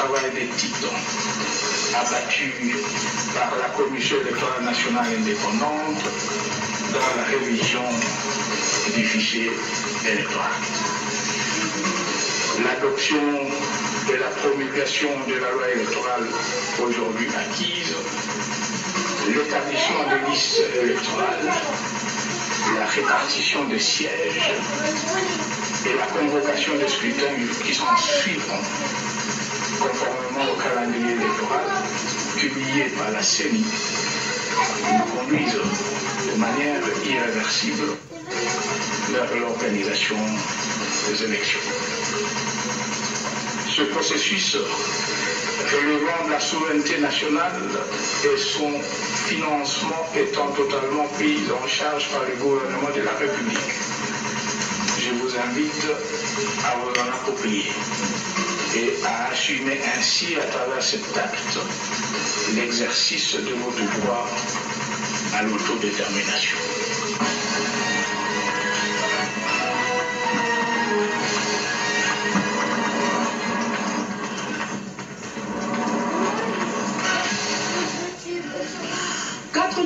travail d'éthique abattu par la Commission électorale nationale indépendante dans la révision du fichier électoral. L'adoption et la promulgation de la loi électorale aujourd'hui acquise, l'établissement des listes électorales, la répartition des sièges et la convocation des scrutins qui s'en suivront conformément au calendrier électoral publié par la CENI nous conduisent de manière irréversible vers l'organisation des élections. Ce processus relevant de la souveraineté nationale et son financement étant totalement pris en charge par le gouvernement de la République, je vous invite à vous en approprier et à assumer ainsi à travers cet acte l'exercice de votre droit à l'autodétermination.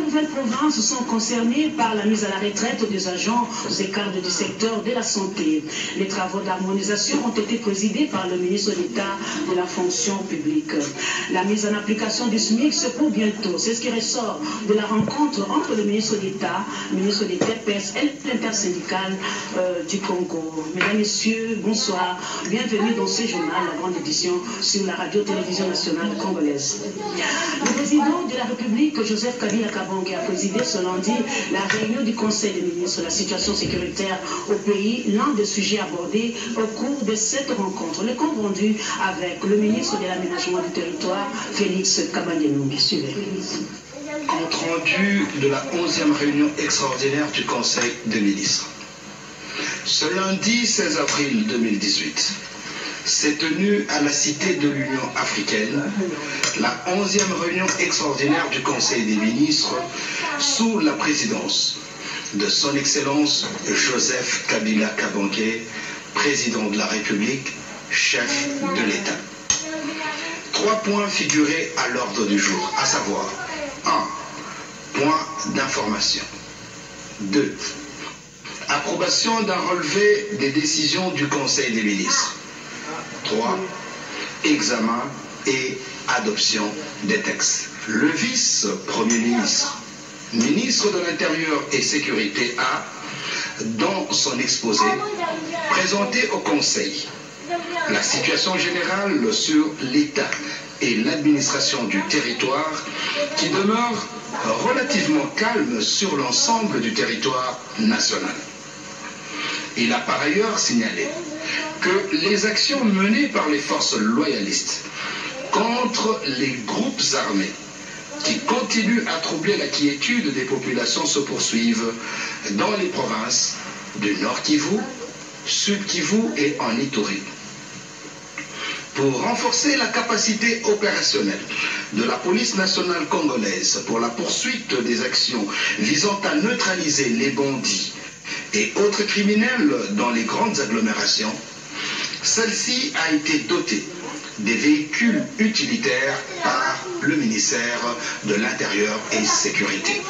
Nouvelles provinces sont concernées par la mise à la retraite des agents des cadres du secteur de la santé. Les travaux d'harmonisation ont été présidés par le ministre d'État de la fonction publique. La mise en application du SMIC se pour bientôt. C'est ce qui ressort de la rencontre entre le ministre d'État, ministre des TPS et l'intersyndicale du Congo. Mesdames, Messieurs, bonsoir. Bienvenue dans ce journal, la grande édition sur la radio-télévision nationale congolaise. Le président de la République, Joseph Kabila Kabange, a présidé ce lundi la réunion du Conseil des ministres de la situation sécuritaire au pays, l'un des sujets abordés au cours de cette rencontre. Le compte rendu avec le ministre de l'aménagement du territoire, Félix Kabange-Numbi. Suivez. Compte rendu de la 11e réunion extraordinaire du Conseil des ministres. Ce lundi 16 avril 2018, s'est tenue à la Cité de l'Union africaine la 11e réunion extraordinaire du Conseil des ministres sous la présidence de son Excellence Joseph Kabila Kabange, président de la République, chef de l'État. 3 points figuraient à l'ordre du jour, à savoir 1. Point d'information. 2. Approbation d'un relevé des décisions du Conseil des ministres. 3. Examen et adoption des textes. Le vice-premier ministre, ministre de l'Intérieur et Sécurité a, dans son exposé, présenté au Conseil la situation générale sur l'État et l'administration du territoire qui demeure relativement calme sur l'ensemble du territoire national. Il a par ailleurs signalé que les actions menées par les forces loyalistes contre les groupes armés qui continuent à troubler la quiétude des populations se poursuivent dans les provinces du Nord Kivu, Sud Kivu et en Ituri. Pour renforcer la capacité opérationnelle de la police nationale congolaise pour la poursuite des actions visant à neutraliser les bandits et autres criminels dans les grandes agglomérations, celle-ci a été dotée des véhicules utilitaires par le ministère de l'Intérieur et Sécurité.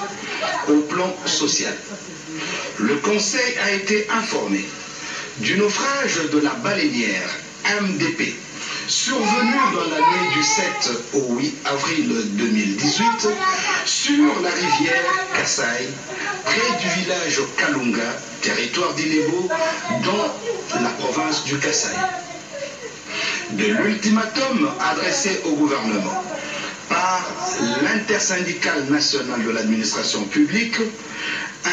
Au plan social, le Conseil a été informé du naufrage de la baleinière MDP survenu dans la nuit du 7 au 8 avril 2018 sur la rivière Kassai, près du village Kalunga, territoire d'Ilebo, dans la province du Kassai. De l'ultimatum adressé au gouvernement par l'intersyndicale nationale de l'administration publique,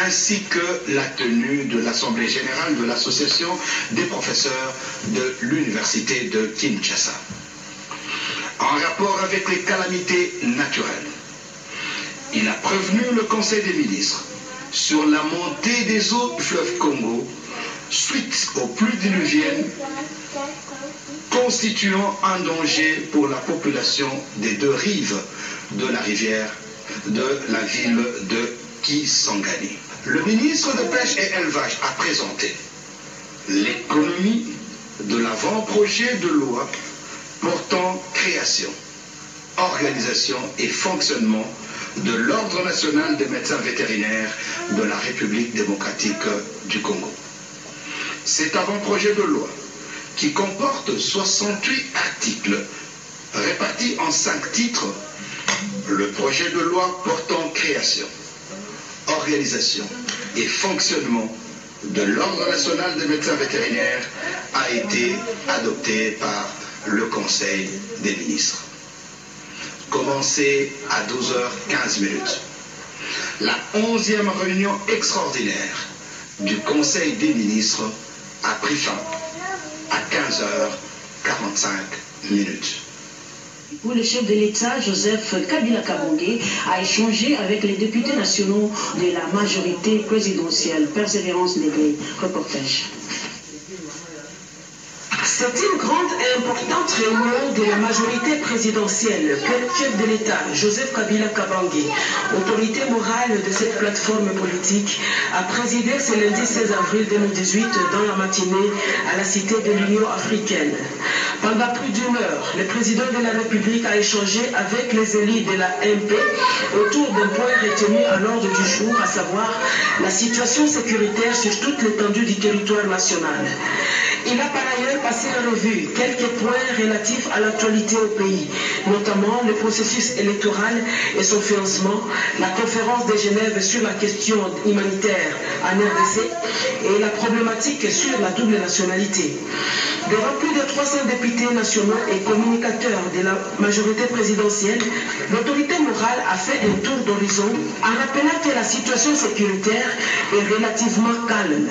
ainsi que la tenue de l'Assemblée générale de l'Association des professeurs de l'Université de Kinshasa. En rapport avec les calamités naturelles, il a prévenu le Conseil des ministres sur la montée des eaux du fleuve Congo suite aux pluies diluviennes constituant un danger pour la population des deux rives de la rivière de la ville de Kisangani. Le ministre de Pêche et Élevage a présenté l'économie de l'avant-projet de loi portant création, organisation et fonctionnement de l'Ordre national des médecins vétérinaires de la République démocratique du Congo. Cet avant-projet de loi, qui comporte 68 articles répartis en 5 titres, le projet de loi portant création, organisation et fonctionnement de l'Ordre national des médecins vétérinaires a été adopté par le Conseil des ministres. Commencé à 12h15. La 11e réunion extraordinaire du Conseil des ministres a pris fin à 15h45. Où le chef de l'État, Joseph Kabila Kabange, a échangé avec les députés nationaux de la majorité présidentielle. Persévérance Négré, reportage. C'est une grande et importante réunion de la majorité présidentielle que le chef de l'État, Joseph Kabila Kabange, autorité morale de cette plateforme politique, a présidé ce lundi 16 avril 2018 dans la matinée à la Cité de l'Union africaine. Pendant plus d'1 heure, le président de la République a échangé avec les élus de la MP autour d'un point retenu à l'ordre du jour, à savoir la situation sécuritaire sur toute l'étendue du territoire national. Il a par ailleurs passé en revue quelques points relatifs à l'actualité au pays, notamment le processus électoral et son financement, la conférence de Genève sur la question humanitaire en RDC et la problématique sur la double nationalité. Devant plus de 300 députés nationaux et communicateurs de la majorité présidentielle, l'autorité morale a fait un tour d'horizon en rappelant que la situation sécuritaire est relativement calme.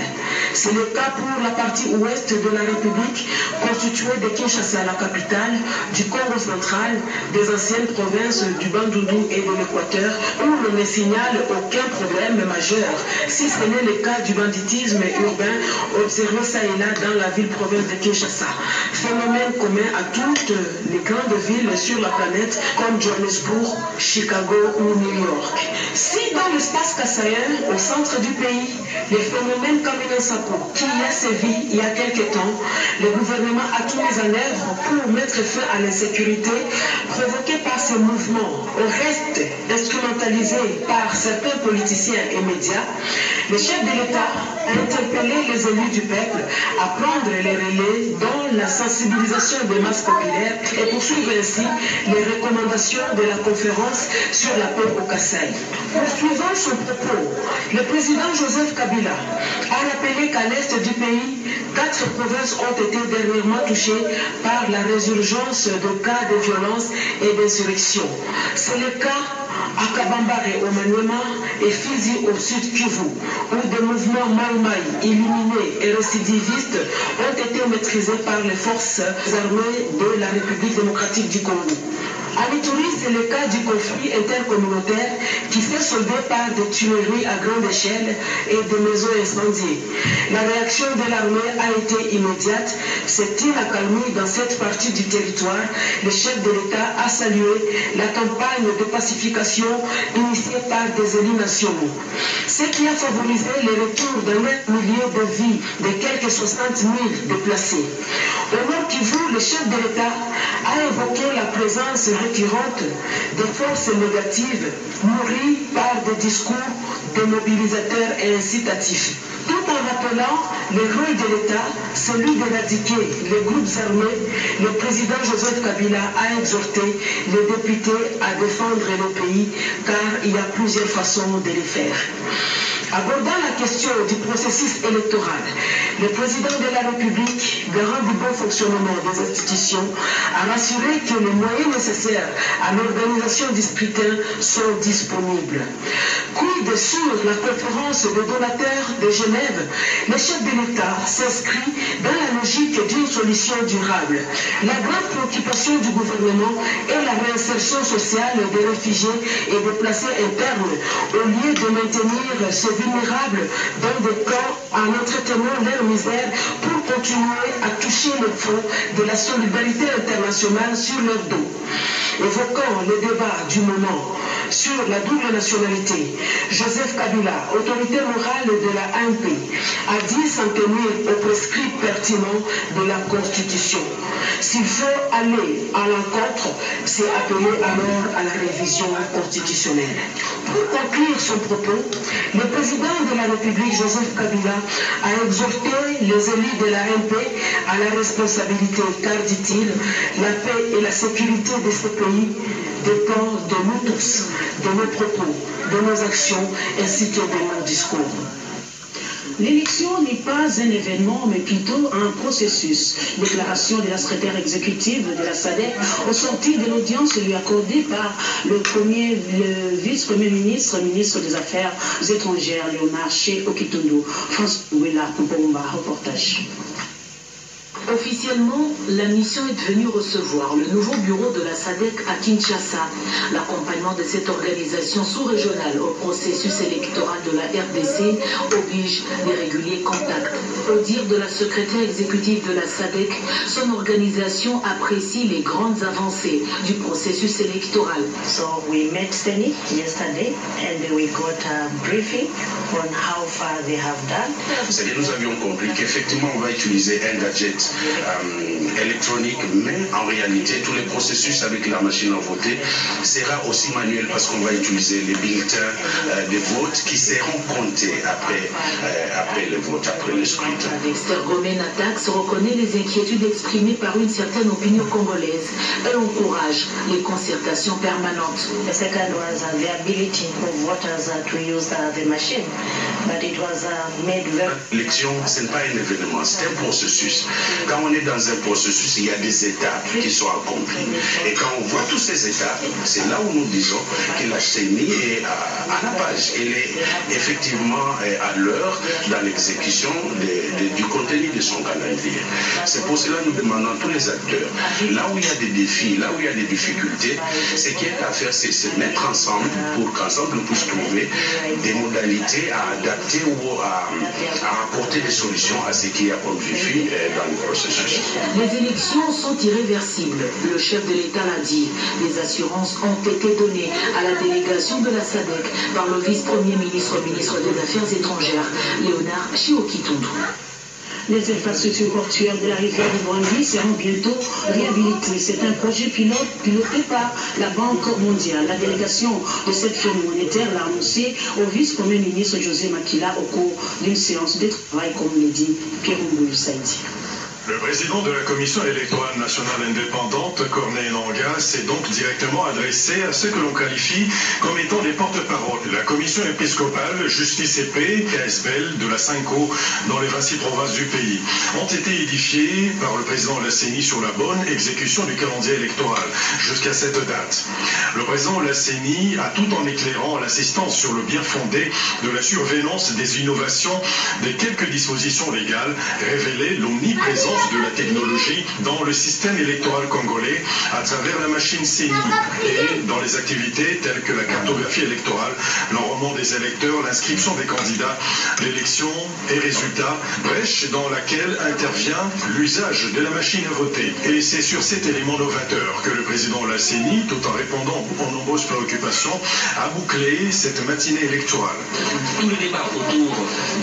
C'est le cas pour la partie ouest de la République, constituée de Kinshasa, la capitale, du Congo central, des anciennes provinces du Bandundu et de l'Équateur, où l'on ne signale aucun problème majeur, si ce n'est le cas du banditisme urbain observé ça et là dans la ville-province de Kinshasa. Phénomène commun à toutes les grandes villes sur la planète, comme Johannesburg, Chicago ou New York. Si dans l'espace kassaïen, au centre du pays, les phénomènes comme Sapo, qui a sévi il y a quelques temps, le gouvernement a tout mis en œuvre pour mettre fin à l'insécurité provoquée par ces mouvements, au reste instrumentalisés par certains politiciens et médias. Le chef de l'État a interpellé les élus du peuple à prendre les relais dans la sensibilisation des masses populaires et poursuivre ainsi les recommandations de la conférence sur la paix au Kasaï. Poursuivant son propos, le président Joseph Kabila a rappelé qu'à l'est du pays, 4 provinces ont été dernièrement touchées par la résurgence de cas de violence et d'insurrection. C'est le cas à Kabambare au Maniema et Fizi au sud Kivu, où des mouvements Maïmaï, illuminés et récidivistes ont été maîtrisés par les forces armées de la République démocratique du Congo. À Ituri, c'est le cas du conflit intercommunautaire qui s'est soldé par des tueries à grande échelle et des maisons incendiées. La réaction de l'armée a été immédiate. C'est une accalmie dans cette partie du territoire. Le chef de l'État a salué la campagne de pacification initiée par des élus nationaux. Ce qui a favorisé le retour d'un milieu de vie de quelques 60 000 déplacés. Au Nord Kivu, le chef de l'État a évoqué la présence récurrente des forces négatives nourries par des discours démobilisateurs et incitatifs. Tout en rappelant le rôle de l'État, celui d'éradiquer les groupes armés, le président Joseph Kabila a exhorté les députés à défendre le pays car il y a plusieurs façons de le faire. Abordant la question du processus électoral, le président de la République, garant du bon fonctionnement des institutions, a rassuré que les moyens nécessaires à l'organisation du scrutin sont disponibles. Quid sur la conférence de donateurs de Genève, le chef de l'État s'inscrit dans la logique d'une solution durable. La grande préoccupation du gouvernement est la réinsertion sociale des réfugiés et déplacés internes, au lieu de maintenir ces vulnérables dans des camps en entretenant leur misère pour continuer à toucher le front de la solidarité internationale sur leur dos. Évoquant le débat du moment, sur la double nationalité. Joseph Kabila, autorité morale de la ANP, a dit s'en tenir aux prescrits pertinents de la Constitution. S'il faut aller à l'encontre, c'est appeler alors à la révision constitutionnelle. Pour conclure son propos, le président de la République, Joseph Kabila, a exhorté les élus de la ANP à la responsabilité, car, dit-il, la paix et la sécurité de ce pays dépendent de nous tous, de nos propos, de nos actions, ainsi que de nos discours. L'élection n'est pas un événement, mais plutôt un processus. Déclaration de la secrétaire exécutive de la SADC au sortir de l'audience lui accordée par le vice-premier ministre, ministre des Affaires étrangères, Léonard Okitondo. France Ouela, Koumba, reportage. Officiellement, la mission est venue recevoir le nouveau bureau de la SADC à Kinshasa. L'accompagnement de cette organisation sous-régionale au processus électoral de la RDC oblige les réguliers contacts. Au dire de la secrétaire exécutive de la SADC, son organisation apprécie les grandes avancées du processus électoral. So we met Steny yesterday and we got a briefing on how far they have done. C'est-à-dire nous avions compris qu'effectivement on va utiliser un gadget électronique, mais en réalité tous les processus avec la machine à voter sera aussi manuel parce qu'on va utiliser les bulletins de vote qui seront comptés après le vote, après le scrutin. Stergomène Natax reconnaît les inquiétudes exprimées par une certaine opinion congolaise. Elle encourage les concertations permanentes. The second was the ability of voters to use the machine, but it was made very... L'élection, ce n'est pas un événement, c'est un processus. Quand on est dans un processus, il y a des étapes qui sont accomplies. Et quand on voit toutes ces étapes, c'est là où nous disons que la CENI est à la page. Elle est effectivement à l'heure dans l'exécution du contenu de son calendrier. C'est pour cela que nous demandons à tous les acteurs, là où il y a des défis, là où il y a des difficultés, ce qui est à faire, c'est se mettre ensemble pour qu'ensemble nous puissions trouver des modalités à adapter ou à apporter des solutions à ce qui est comme défi dans le processus. Les élections sont irréversibles. Le chef de l'État l'a dit. Des assurances ont été données à la délégation de la SADC par le vice-premier ministre, ministre des Affaires étrangères, Léonard Okitondo. Les infrastructures portuaires de la rivière du Bangui seront bientôt réhabilitées. C'est un projet piloté par la Banque mondiale. La délégation de cette firme monétaire l'a annoncé au vice-premier ministre José Makila au cours d'une séance de travail, comme le dit Pierre Mboulou Saïdi. Le président de la Commission électorale nationale indépendante, Corneille Nangaa, s'est donc directement adressé à ceux que l'on qualifie comme étant des porte-paroles. La Commission épiscopale, Justice et Paix, KSBL, de la CENCO, dans les 26 provinces du pays, ont été édifiées par le président de la CENI sur la bonne exécution du calendrier électoral jusqu'à cette date. Le président de la CENI a, tout en éclairant l'assistance sur le bien fondé de la surveillance des innovations des quelques dispositions légales, révélé l'omniprésence de la technologie dans le système électoral congolais à travers la machine CENI et dans les activités telles que la cartographie électorale, l'enrôlement des électeurs, l'inscription des candidats, l'élection et résultats, brèche dans laquelle intervient l'usage de la machine à voter. Et c'est sur cet élément novateur que le président de la CENI, tout en répondant aux nombreuses préoccupations, a bouclé cette matinée électorale. Tout le débat autour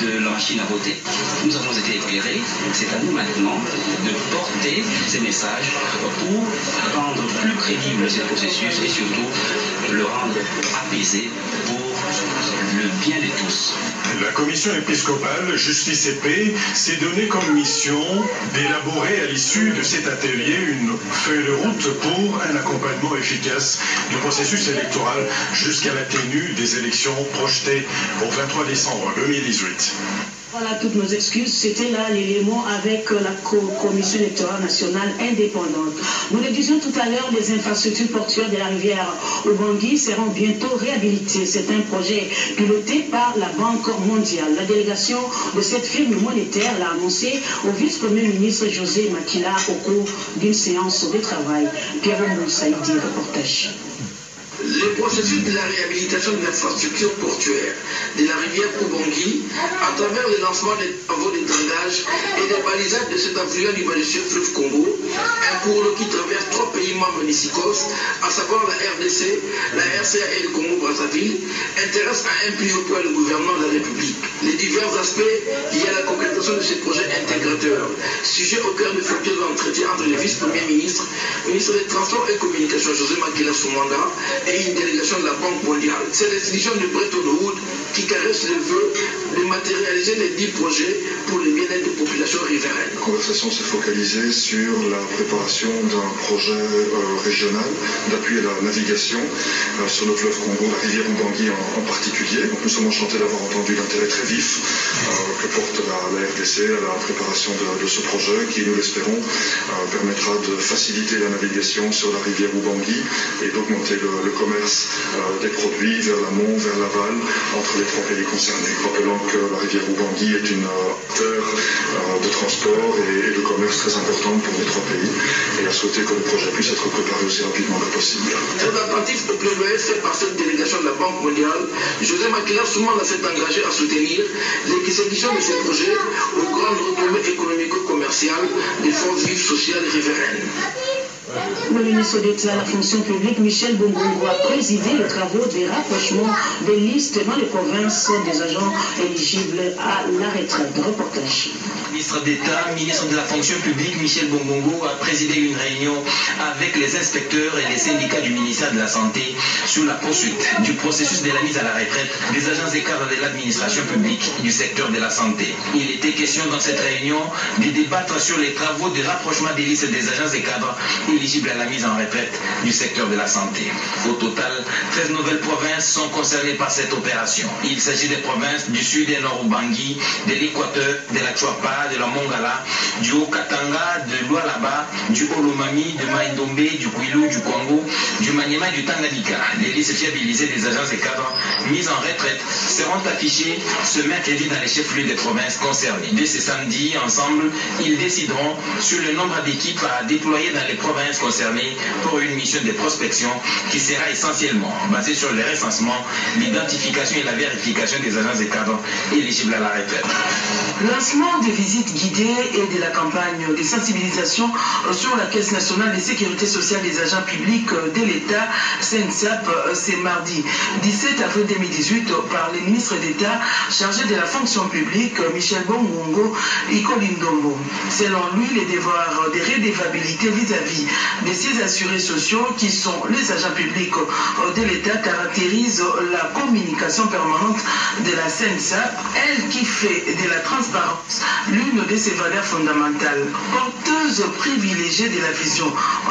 de la machine à voter, nous avons été éclairés. C'est à nous maintenant de porter ces messages pour rendre plus crédible ce processus et surtout le rendre apaisé pour le bien de tous. La commission épiscopale Justice et Paix s'est donnée comme mission d'élaborer à l'issue de cet atelier une feuille de route pour un accompagnement efficace du processus électoral jusqu'à la tenue des élections projetées au 23 décembre 2018. Voilà toutes nos excuses. C'était là l'élément avec la Commission électorale nationale indépendante. Nous le disions tout à l'heure, les infrastructures portuaires de la rivière Ubangui seront bientôt réhabilitées. C'est un projet piloté par la Banque mondiale. La délégation de cette firme monétaire l'a annoncé au vice-premier ministre José Makila au cours d'une séance de travail. Pierre Mboulou Saïdi, reportage. Le processus de la réhabilitation de l'infrastructure portuaire de la rivière Ubangui, à travers le lancement des travaux de dragage et des balisages de cet affluent du majestueux fleuve Congo, un cours d'eau qui traverse 3 pays membres du SICOS, à savoir la RDC, la RCA et le Congo-Brazzaville, intéresse à un plus haut point le gouvernement de la République. Les divers aspects liés à la concrétisation de ces projets intégrateurs, sujet au cœur de factures de l'entretien entre le vice-premier ministre, ministre des Transports et Communications, José Makila Soumanda, et une délégation de la Banque mondiale. C'est l'institution de Bretton Woods qui caresse le vœu de matérialiser les 10 projets pour le bien-être des populations riveraines. La conversation s'est focalisée sur la préparation d'un projet régional d'appui à la navigation sur le fleuve Congo, la rivière Ubangui en particulier. Donc nous sommes enchantés d'avoir entendu l'intérêt très vif que porte la RDC à la préparation de ce projet qui, nous l'espérons, permettra de faciliter la navigation sur la rivière Ubangui et d'augmenter le commerce des produits vers l'amont, vers l'aval, entre les 3 pays concernés. Rappelons que la rivière Ubangui est une terre de transport et de commerce très importante pour les 3 pays et a souhaité que le projet puisse être préparé aussi rapidement que possible. Très attentif au plaidoyer fait par cette délégation de la Banque mondiale, José Makila Soumanda s'est engagé à soutenir l'exécution de ce projet aux grandes retombées économico-commerciales des forces vives sociales riveraines. Le ministre d'État à la fonction publique, Michel Bongongo, a présidé les travaux de rapprochement des listes dans les provinces des agents éligibles à la retraite. Reportage. Ministre d'État, ministre de la fonction publique, Michel Bongongo, a présidé une réunion avec les inspecteurs et les syndicats du ministère de la Santé sur la poursuite du processus de la mise à la retraite des agents et cadres de l'administration publique du secteur de la santé. Il était question dans cette réunion de débattre sur les travaux de rapprochement des listes des agents et cadres éligibles à la mise en retraite du secteur de la santé. Au total, 13 nouvelles provinces sont concernées par cette opération. Il s'agit des provinces du sud et nord Ubangui, de l'Équateur, de la Chouapa, de la Mongala, du Haut-Katanga, de l'Oualaba, du Olomami, de Maïndombe, du Kwilu, du Congo, du Maniema et du Tanganyika. Les listes fiabilisées des agents et cadres mis en retraite seront affichées ce mercredi dans les chefs-lieux des provinces concernées. Dès ce samedi, ensemble, ils décideront sur le nombre d'équipes à déployer dans les provinces concernées pour une mission de prospection qui sera essentiellement basée sur le recensement, l'identification et la vérification des agents et cadres éligibles à la retraite. Lancement des visites guidées et de la campagne de sensibilisation sur la Caisse nationale de sécurité sociale des agents publics de l'État, CNSAP, c'est mardi 17 avril 2018 par le ministre d'État chargé de la fonction publique, Michel Bongongo Ikolindombo. Selon lui, les devoirs de redevabilité vis-à-vis de ces assurés sociaux qui sont les agents publics de l'État caractérisent la communication permanente de la CNSAP, elle qui fait de la transparence l'une de ses valeurs fondamentales. Porteuse privilégiée de la vision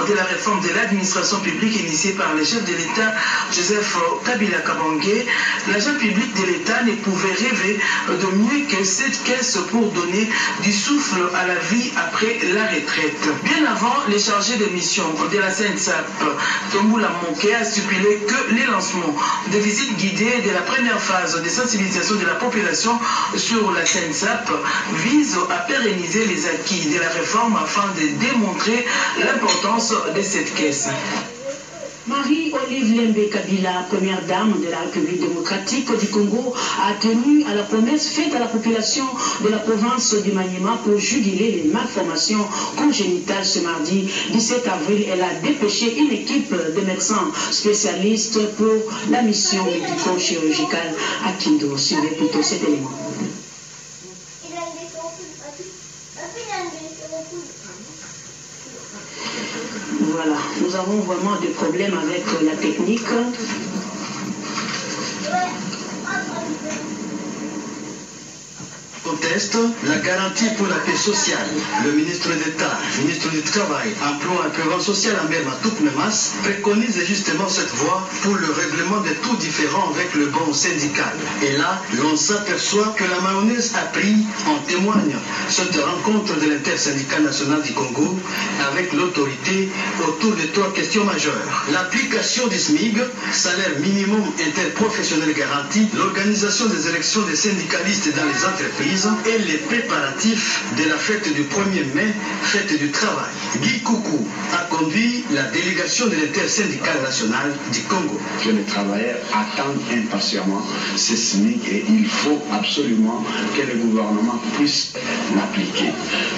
de la réforme de l'administration publique initiée par le chef de l'État, Joseph Kabila Kabange, l'agent public de l'État ne pouvait rêver de mieux que cette caisse pour donner du souffle à la vie après la retraite. Bien avant, les chargés de mission de la CNSAP, Tombula Monke, a stipulé que les lancements de visites guidées de la première phase de sensibilisation de la population sur la CNSAP vise à pérenniser les acquis de la réforme afin de démontrer l'importance de cette caisse. Marie-Olive Lembe Kabila, première dame de la République démocratique du Congo, a tenu à la promesse faite à la population de la province du Maniema pour juguler les malformations congénitales ce mardi 17 avril. Elle a dépêché une équipe de médecins spécialistes pour la mission médico-chirurgicale à Kindo. Suivez plutôt cet élément. Voilà, nous avons vraiment des problèmes avec la technique. Conteste la garantie pour la paix sociale. Le ministre d'État, ministre du Travail, Emploi et Prévention sociale, Ambert Matouk Memas, préconise justement cette voie pour le règlement des tout différends avec le bon syndical. Et là, l'on s'aperçoit que la mayonnaise a pris, en témoigne cette rencontre de l'intersyndical national du Congo avec l'autorité autour de 3 questions majeures. L'application du SMIG, salaire minimum interprofessionnel garanti, l'organisation des élections des syndicalistes dans les entreprises et les préparatifs de la fête du 1er mai, fête du travail. Guy Coucou a conduit la délégation de l'intersyndicale nationale du Congo. Que les travailleurs attendent impatiemment ce SMIC et il faut absolument que le gouvernement puisse l'appliquer.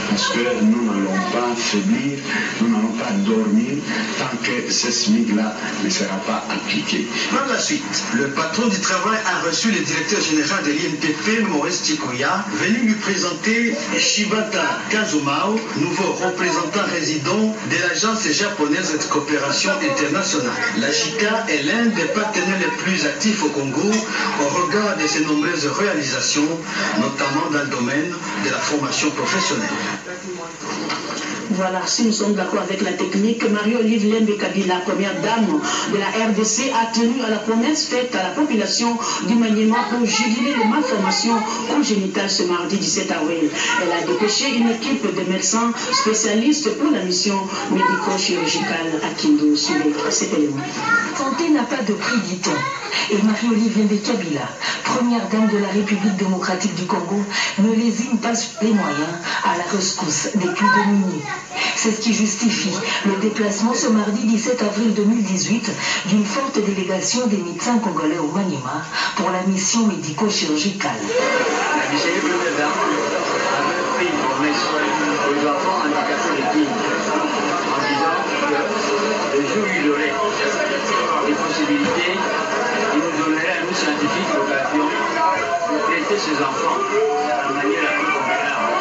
Parce que nous n'allons pas faiblir, nous n'allons pas dormir tant que ce SMIC-là ne sera pas appliqué. Par la suite, le patron du travail a reçu le directeur général de l'INPP, Maurice Chikouya, venu lui présenter Shibata Kazumao, nouveau représentant résident de l'Agence japonaise de coopération internationale. La JICA est l'un des partenaires les plus actifs au Congo au regard de ses nombreuses réalisations, notamment dans le domaine de la formation professionnelle. Voilà, si nous sommes d'accord avec la technique, Marie-Olive Lembe Kabila, première dame de la RDC, a tenu à la promesse faite à la population du Maniema pour juguler les malformations congénitales ce mardi 17 avril. Elle a dépêché une équipe de médecins spécialistes pour la mission médico-chirurgicale à Kindu. Suivez cet élément. Santé n'a pas de prix, dit-on. Et Marie-Olive Lembe Kabila, première dame de la République démocratique du Congo, ne lésine pas sur les moyens à la rescousse des plus démunis. C'est ce qui justifie le déplacement ce mardi 17 avril 2018 d'une forte délégation des médecins congolais au Maniema pour la mission médico-chirurgicale. La Michel Première Dame avait fait une promesse aux enfants handicapés de Guinée en disant que le jour où il aurait des possibilités, il nous donnerait à nous scientifiques l'occasion de traiter ces enfants de la manière la plus convenable.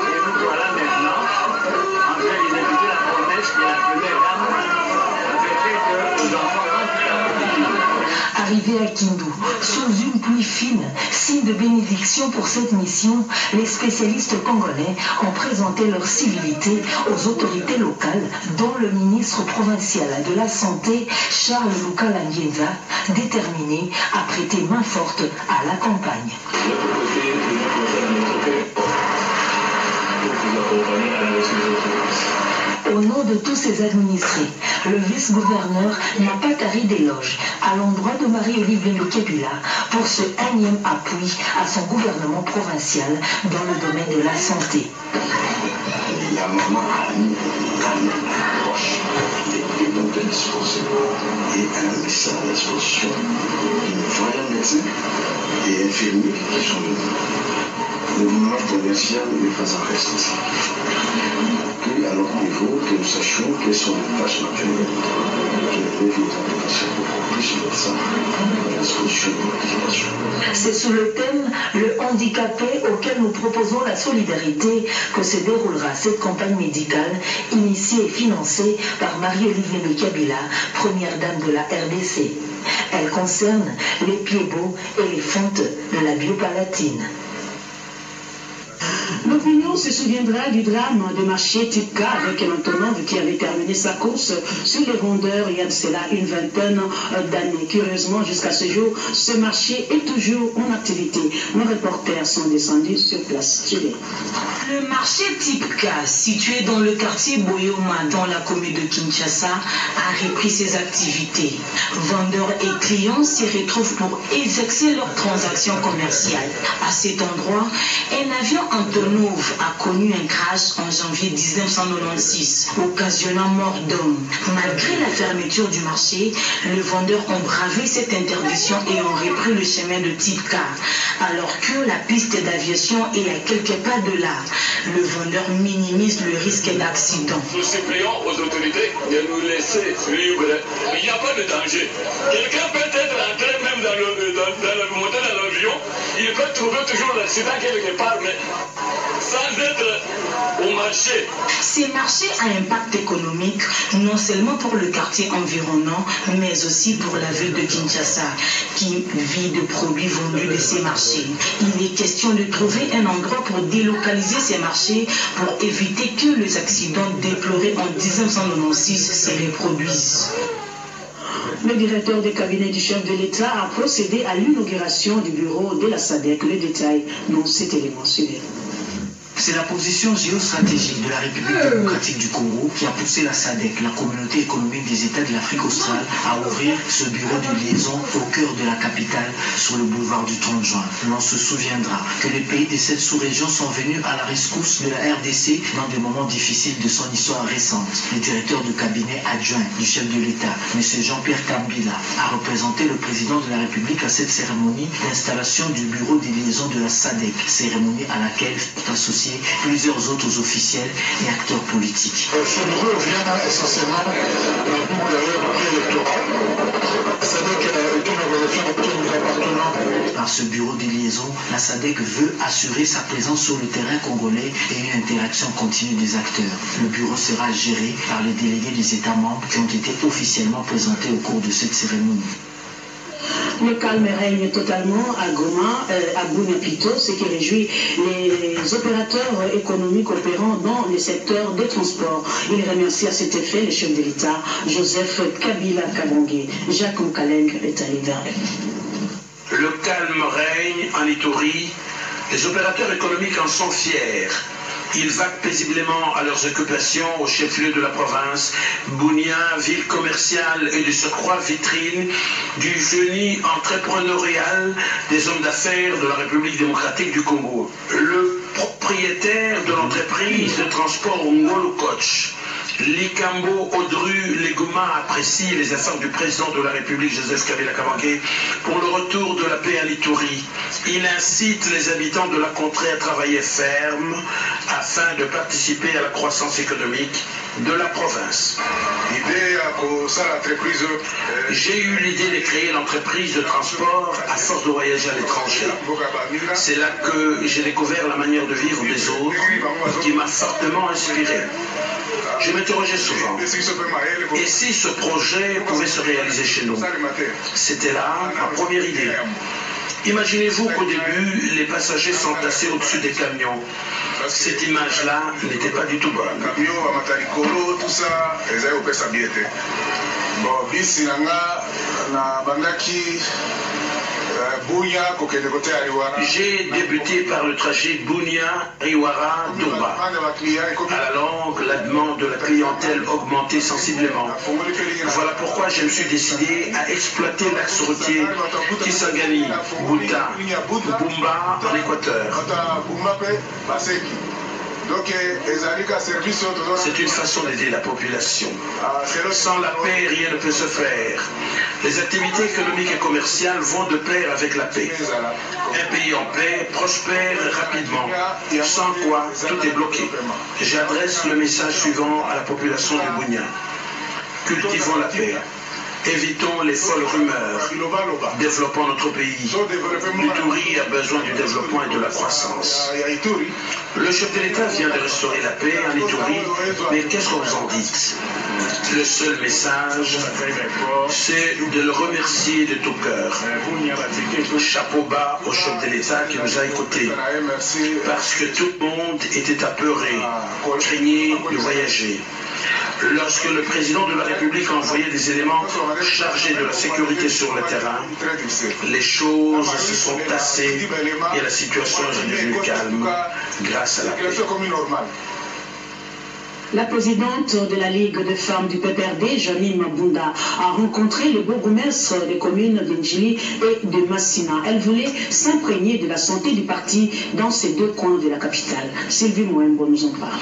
Et nous voilà maintenant en train d'exécuter la promesse que la première dame avait faite aux enfants handicapés de Guinée. Arrivés à Kindu, sous une pluie fine, signe de bénédiction pour cette mission, les spécialistes congolais ont présenté leur civilité aux autorités locales, dont le ministre provincial de la Santé, Charles Lukala Nyenza, déterminé à prêter main forte à la campagne. Au nom de tous ses administrés, le vice-gouverneur n'a pas tari d'éloges à l'endroit de Marie-Olive Lembe Kabila pour ce énième appui à son gouvernement provincial dans le domaine de la santé. La maman a mis un proche des éventuels disposés et elle a mis ça à la disposition d'une voyante médecin et infirmiers qui sont venus. Le mouvement provincial n'est pas en reste. Que à notre niveau, que nous sachions quelles sont les tâches naturelles que les patients beaucoup plus de ça à la disposition de l'organisation. C'est sous le thème « Le handicapé » auquel nous proposons la solidarité que se déroulera cette campagne médicale initiée et financée par Marie-Olive Lembe Kabila, première dame de la RDC. Elle concerne les pieds beaux et les fentes de la biopalatine. L'opinion se souviendra du drame de marché type K avec un Antonov qui avait terminé sa course sur les rondeurs il y a de cela une vingtaine d'années. Curieusement, jusqu'à ce jour, ce marché est toujours en activité. Nos reporters sont descendus sur place. Le marché type K, situé dans le quartier Boyoma, dans la commune de Kinshasa, a repris ses activités. Vendeurs et clients s'y retrouvent pour exercer leurs transactions commerciales. À cet endroit, un avion Antonov a connu un crash en janvier 1996, occasionnant mort d'homme. Malgré la fermeture du marché, les vendeurs ont bravé cette interdiction et ont repris le chemin de type K, alors que la piste d'aviation est à quelques pas de là. Le vendeur minimise le risque d'accident. Nous supplions aux autorités de nous laisser libres. Il n'y a pas de danger. Quelqu'un peut être entré même dans le moteur de l'avion, il peut trouver toujours l'accident quelque part, mais sans être au marché. Ces marchés ont un impact économique, non seulement pour le quartier environnant, mais aussi pour la ville de Kinshasa, qui vit de produits vendus de ces marchés. Il est question de trouver un endroit pour délocaliser ces marchés pour éviter que les accidents déplorés en 1996 se reproduisent. Le directeur des cabinets du chef de l'État a procédé à l'inauguration du bureau de la SADC. Le détail dans cet élément suivant. C'est la position géostratégique de la République démocratique du Congo qui a poussé la SADC, la communauté économique des États de l'Afrique australe, à ouvrir ce bureau de liaison au cœur de la capitale sur le boulevard du 30 juin. L'on se souviendra que les pays de cette sous-région sont venus à la rescousse de la RDC dans des moments difficiles de son histoire récente. Le directeur de cabinet adjoint du chef de l'État, M. Jean-Pierre Kambila, a représenté le président de la République à cette cérémonie d'installation du bureau de liaison de la SADC, cérémonie à laquelle sont associés plusieurs autres officiels et acteurs politiques. Ce bureau vient essentiellement d'une période électorale. La SADC est une organisation à laquelle nous appartenons. Par ce bureau de liaison, la SADC veut assurer sa présence sur le terrain congolais et une interaction continue des acteurs. Le bureau sera géré par les délégués des États membres qui ont été officiellement présentés au cours de cette cérémonie. Le calme règne totalement à Goma, à Bunia-Pito, ce qui réjouit les opérateurs économiques opérant dans le secteur des transports. Il remercie à cet effet le chef de l'État, Joseph Kabila Kabange. Jacques Mkaleng est allé vers elle. Le calme règne en Ituri. Les opérateurs économiques en sont fiers. Ils vaquent paisiblement à leurs occupations au chef-lieu de la province, Bunia, ville commerciale et de surcroît vitrine du génie entrepreneurial des hommes d'affaires de la République démocratique du Congo. Le propriétaire de l'entreprise de transport Ngolo Coach, Likambo Odru Leguma, apprécie les efforts du président de la République, Joseph Kabila Kabange, pour le retour de la paix à l'Ituri. Il incite les habitants de la contrée à travailler ferme afin de participer à la croissance économique de la province. J'ai eu l'idée de créer l'entreprise de transport à force de voyager à l'étranger. C'est là que j'ai découvert la manière de vivre des autres qui m'a fortement inspiré. Je m'interrogeais souvent, et si ce projet pouvait se réaliser chez nous? C'était là ma première idée. Imaginez-vous qu'au début, les passagers sont assis au-dessus des camions. Cette image-là n'était pas du tout bonne. J'ai débuté par le trajet Bunia-Riwara-Dumba. À la longue, la demande de la clientèle augmentait sensiblement. Voilà pourquoi je me suis décidé à exploiter l'axe routier Kisangani, Buta, Bumba en Équateur. C'est une façon d'aider la population. Sans la paix, rien ne peut se faire. Les activités économiques et commerciales vont de pair avec la paix. Un pays en paix prospère rapidement, sans quoi tout est bloqué. J'adresse le message suivant à la population de Bunia. Cultivons la paix. Évitons les folles rumeurs. Développons notre pays. L'Ituri a besoin du développement et de la croissance. Le chef de l'État vient de restaurer la paix en Ituri, mais qu'est-ce que vous en dites? Le seul message, c'est de le remercier de tout cœur. Chapeau bas au chef de l'État qui nous a écoutés, parce que tout le monde était apeuré, craignait de voyager. Lorsque le président de la République a envoyé des éléments chargés de la sécurité sur le terrain, les choses se sont tassées et la situation est devenue calme grâce à la paix. La présidente de la Ligue des femmes du PPRD, Janine Mabunda, a rencontré le bourgmestre des communes d'Indjili et de Massina. Elle voulait s'imprégner de la santé du parti dans ces deux coins de la capitale. Sylvie Moembo nous en parle.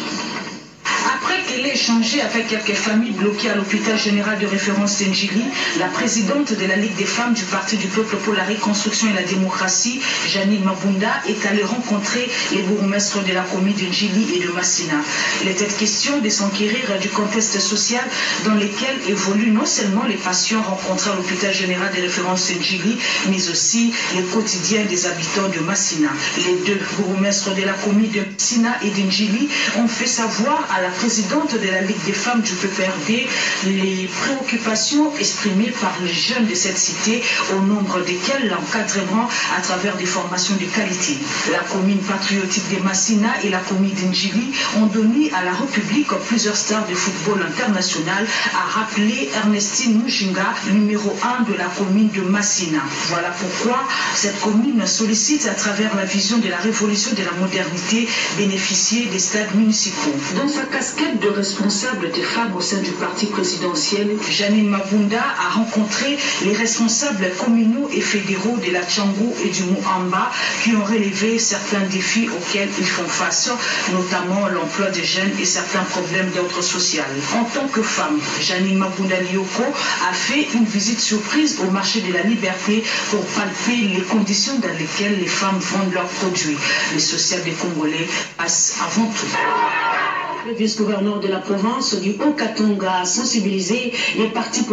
Après qu'elle ait échangé avec quelques familles bloquées à l'hôpital général de référence d'Indjili, la présidente de la Ligue des femmes du Parti du peuple pour la reconstruction et la démocratie, Janine Mabunda, est allée rencontrer les bourgmestres de la commune d'Indjili et de Massina. Il était question de s'enquérir du contexte social dans lequel évoluent non seulement les patients rencontrés à l'hôpital général de référence d'Indjili, mais aussi les quotidiens des habitants de Massina. Les deux bourgmestres de la commune de Massina et d'Indjili ont fait savoir à la présidente présidente de la Ligue des femmes du PPRD, les préoccupations exprimées par les jeunes de cette cité, au nombre desquels l'encadrement à travers des formations de qualité. La commune patriotique de Massina et la commune d'Indjili ont donné à la République plusieurs stars de football international, a rappelé Ernestine Mujinga, numéro 1 de la commune de Massina. Voilà pourquoi cette commune sollicite à travers la vision de la révolution de la modernité bénéficier des stades municipaux. Dans sa casquette de responsable des femmes au sein du parti présidentiel, Janine Mabunda a rencontré les responsables communaux et fédéraux de la Tchangou et du Mouamba qui ont relevé certains défis auxquels ils font face, notamment l'emploi des jeunes et certains problèmes d'ordre social. En tant que femme, Janine Mabunda Lioko a fait une visite surprise au marché de la Liberté pour palper les conditions dans lesquelles les femmes vendent leurs produits. Le social des Congolais passe avant tout. Le vice-gouverneur de la province du Haut-Katanga a sensibilisé les partis politiques